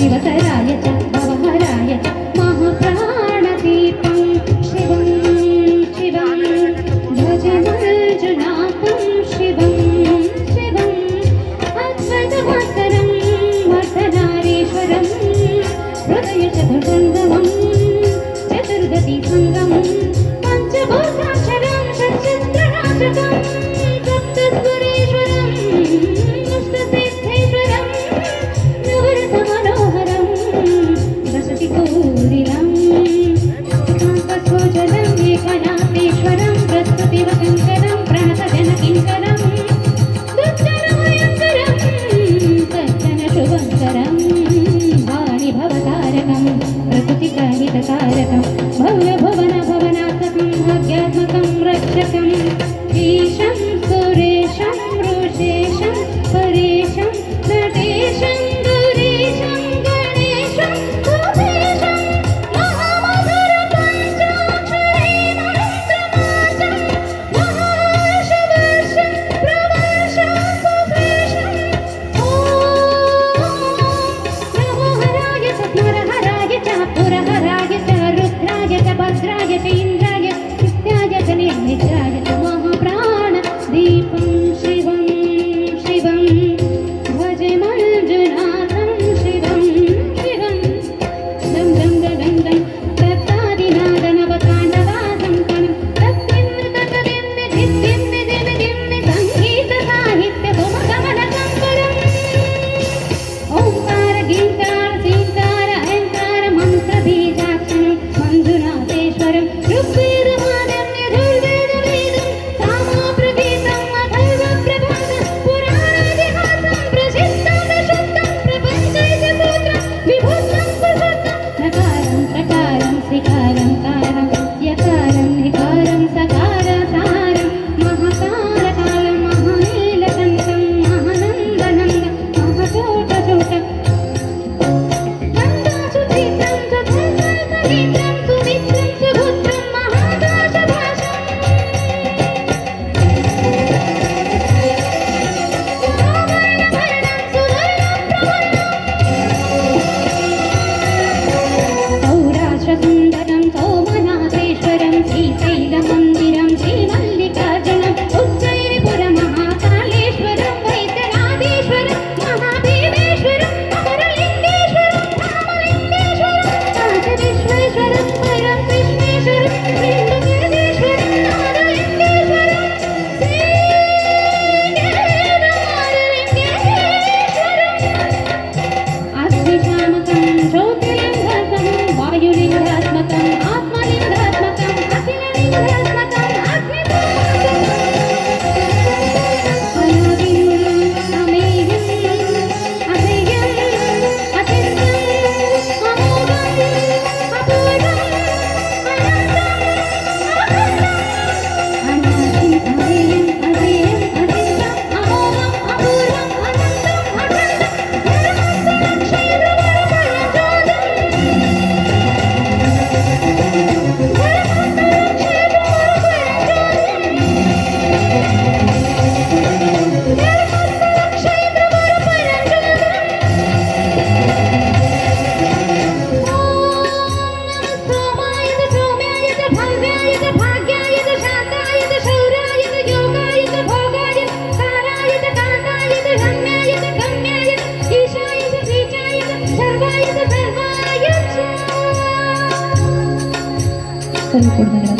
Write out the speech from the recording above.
शिवतराय च भवहराय च महाप्राणदीपं शिवं शिवं भजमञ्जुनाथं शिवं शिवं अद्वैतमातरं वर्धनारीश्वरं हृदयचतुर्गन्धमं चतुर्गतिसङ्गमं पञ्चभूताक्षरं षट्चन्द्रनाशकं सप्तस्वरेश्वरं नष्टसिद्धेश्वरं नवरसमनोहरं वसतिपूरिलं काकस्वजलं एकनाथेश्वरं प्रस्तुतिवशङ्करं प्रणतजनकिङ्करं दुर्जनभयङ्करं सज्जनशुभङ्करं वाणिभवतारकं प्रकृतिकारितकारकं भव्यभुवनभवनाथकं भाग्यात्मकं रक्षकम् ईशं सुरेशं वृषेशं परेशं नटेशं दुरेशं गणेशं भूतेशं महामधुरपञ्चाक्षरीमन्त्रमाचं महाहर्षवर्षं प्रवर्षं सुभेशं ॐ नमो हराय च नरहराय च पुरहराय च रुद्राय च भद्राय च इन्द्राय नित्याय च निर्निद्राय च महाप्राणदीपं शिवं शिवं भजे मञ्जुनाथं शिवं शिवं दं दं दं दं दत्तादिनादनवताण्डवादं कणं तत्तिमृतकदिम्मि सङ्गीतसाहित्यभुवगमनकम्परम् ओंकार गिंकार सींकार अहंकार मंत्रबीजाक्षरं मंजुनाथेश्वरं ऋग्वेदमादम्यधुर्वेदवेदं सामाप्रगीतम् अथर्वप्रभातं पुराणेतिहासं प्रसिद्धं विशुद्धं प्रपञ्चैकसूत्रं विभुतं सुसूत्रं नकारं प्रकारं स्वीकारं कारं यकारं निकारं सकारसारं महाकारकालं महानीलकण्ठं महानन्दनन्दं महाचोटचोटं नन्दासुचित्रं सुधर्मकनेत्रं सुमित्रं सुभुत्रं महाकाशभाषं महावर्णवर्णं सुवर्णं प्रवर्णं सौराष्ट्रसुन्दरं सोमनाथेश्वरं श्रीशैलमन्दिरं श्रीमल्लिकार्जुनं उज्जयिनिपुरमहाकालेश्वरं वैद्यनाथेश्वरं महादेवेश्वरं अमरलिङ्गेश्वरं रामलिङ्गेश्वरं काशविश्वेश्वरं परं विश्वेश्वरं हिन्दुगिरिश्वरं नादलिङ्गेश्वरं श्रीकेदारलिङ्गेश्वरम् अग्निशामकं ज्योतिर्लिङ्गात्मकं वायुलिङ्गात्मकम् आत्मलिङ्गात्मकम् अखिललिङ्गात्मकम् अग्नितत्त्वकम् अनादिमूलम् अमेयम् अभेयम् अचिन्त्यम् अमोघम् अपूर्वम् अनन्तम् अखण्डम् अनादिम् अभेयम् अभेयम् अचिन्त्यम् अमोघम् अपूर्वम् अनन्तम् अखण्डम् Salud por